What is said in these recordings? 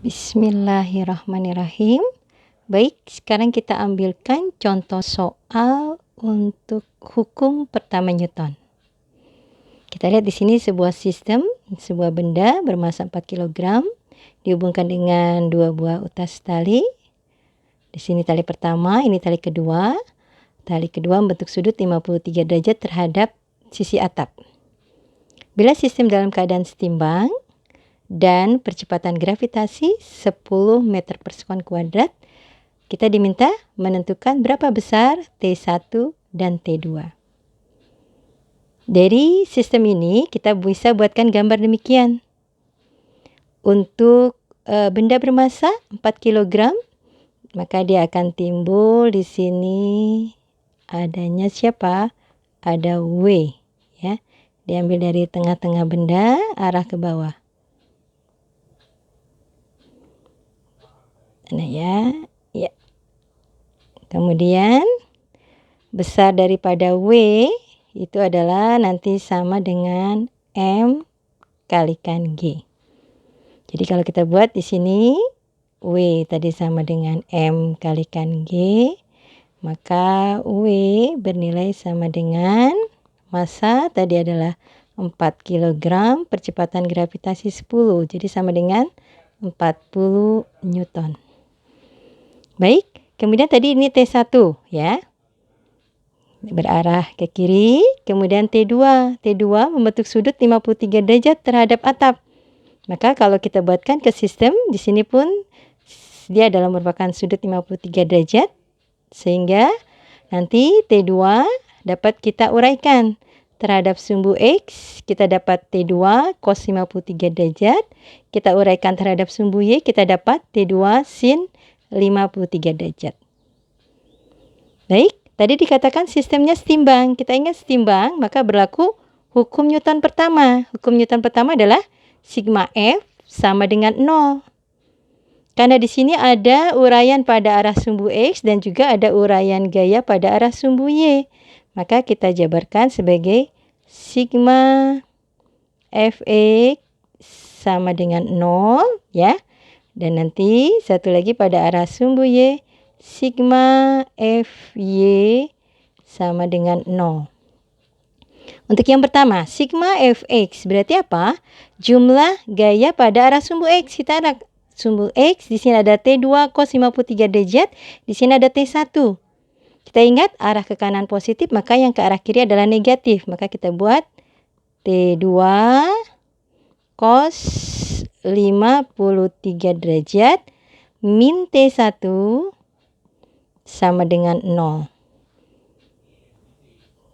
Bismillahirrahmanirrahim. Baik, sekarang kita ambilkan contoh soal untuk hukum pertama Newton. Kita lihat di sini sebuah sistem, sebuah benda bermassa 4 kg dihubungkan dengan dua buah utas tali. Di sini tali pertama, ini tali kedua. Tali kedua membentuk sudut 53 derajat terhadap sisi atap. Bila sistem dalam keadaan setimbang dan percepatan gravitasi 10 meter per sekon kuadrat, kita diminta menentukan berapa besar T1 dan T2. Dari sistem ini kita bisa buatkan gambar demikian. Untuk benda bermassa 4 kg, maka dia akan timbul di sini adanya siapa? Ada W, ya. Diambil dari tengah-tengah benda arah ke bawah. Nah ya. Kemudian besar daripada W itu adalah nanti sama dengan M kalikan G. Jadi kalau kita buat di sini W tadi sama dengan M kalikan G, maka W bernilai sama dengan massa tadi adalah 4 kg, percepatan gravitasi 10, jadi sama dengan 40 Newton. Baik, kemudian tadi ini T1 ya. Berarah ke kiri, kemudian T2. T2 membentuk sudut 53 derajat terhadap atap. Maka kalau kita buatkan ke sistem, di sini pun dia adalah merupakan sudut 53 derajat. Sehingga nanti T2 dapat kita uraikan. Terhadap sumbu X, kita dapat T2 cos 53 derajat. Kita uraikan terhadap sumbu Y, kita dapat T2 sin 53 derajat. Baik, tadi dikatakan sistemnya setimbang. Kita ingat setimbang, maka berlaku hukum Newton pertama. Hukum Newton pertama adalah sigma F sama dengan 0. Karena di sini ada uraian pada arah sumbu X dan juga ada uraian gaya pada arah sumbu Y. Maka kita jabarkan sebagai sigma Fx sama dengan 0 ya. Dan nanti satu lagi pada arah sumbu Y, sigma Fy sama dengan 0. Untuk yang pertama, sigma Fx berarti apa? Jumlah gaya pada arah sumbu X. Kita ada sumbu X, di sini ada T2 cos 53 derajat, di sini ada T1. Kita ingat arah ke kanan positif, maka yang ke arah kiri adalah negatif. Maka kita buat T2 cos 53 derajat min T1 sama dengan 0.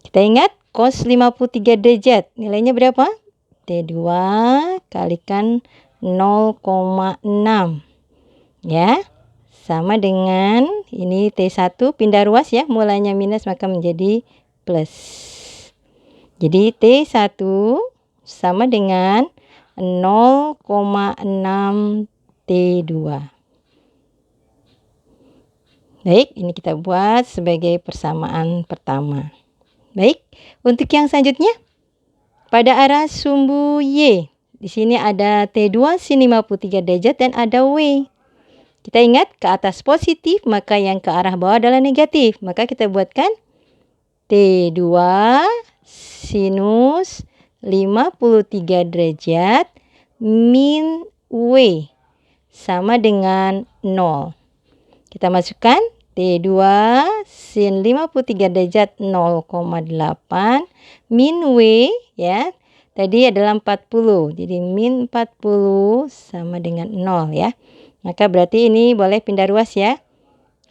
Kita ingat cos 53 derajat nilainya berapa? T2 kalikan 0,6 ya, sama dengan ini T1 pindah ruas ya, mulanya minus maka menjadi plus. Jadi T1 sama dengan 0,6 T2. Baik, ini kita buat sebagai persamaan pertama. Baik, untuk yang selanjutnya pada arah sumbu Y. Di sini ada T2 sin 53 derajat dan ada W. Kita ingat ke atas positif, maka yang ke arah bawah adalah negatif. Maka kita buatkan T2 sinus 53 derajat min W sama dengan 0. Kita masukkan T2 sin 53 derajat 0,8 min W ya. Tadi adalah 40. Jadi min 40 sama dengan 0 ya. Maka berarti ini boleh pindah ruas ya.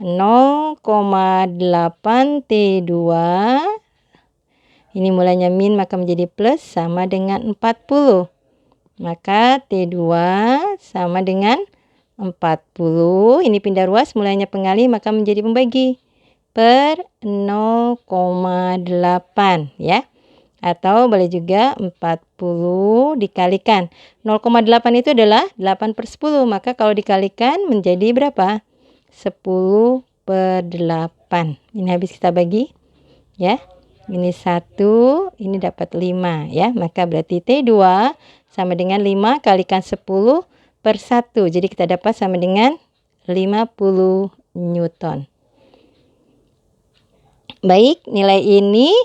0,8 T2. Ini mulanya min maka menjadi plus sama dengan 40. Maka T2 sama dengan 40. Ini pindah ruas, mulanya pengali maka menjadi pembagi. Per 0,8 ya. Atau boleh juga 40 dikalikan. 0,8 itu adalah 8 per 10. Maka kalau dikalikan menjadi berapa? 10 per 8. Ini habis kita bagi. Ya. Ini 1, ini dapat 5 ya. Maka berarti T2 sama dengan 5 kalikan 10 per 1. Jadi kita dapat sama dengan 50 Newton. Baik, nilai ini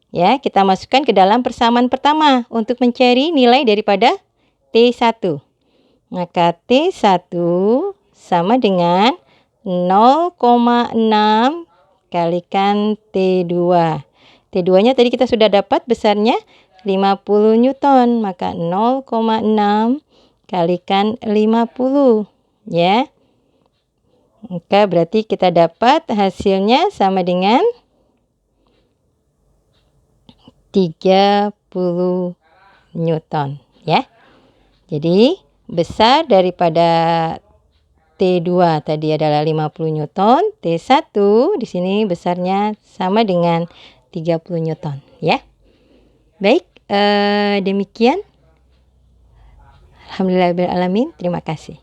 ya kita masukkan ke dalam persamaan pertama untuk mencari nilai daripada T1. Maka T1 sama dengan 0,6 kalikan T2. T2-nya tadi kita sudah dapat besarnya 50 Newton. Maka 0,6 kalikan 50. Ya. Maka berarti kita dapat hasilnya sama dengan 30 Newton. Ya. Jadi besar daripada T2 tadi adalah 50 Newton, T1 di sini besarnya sama dengan 30 Newton, ya. Baik, demikian. Alhamdulillahirabbil alamin. Terima kasih.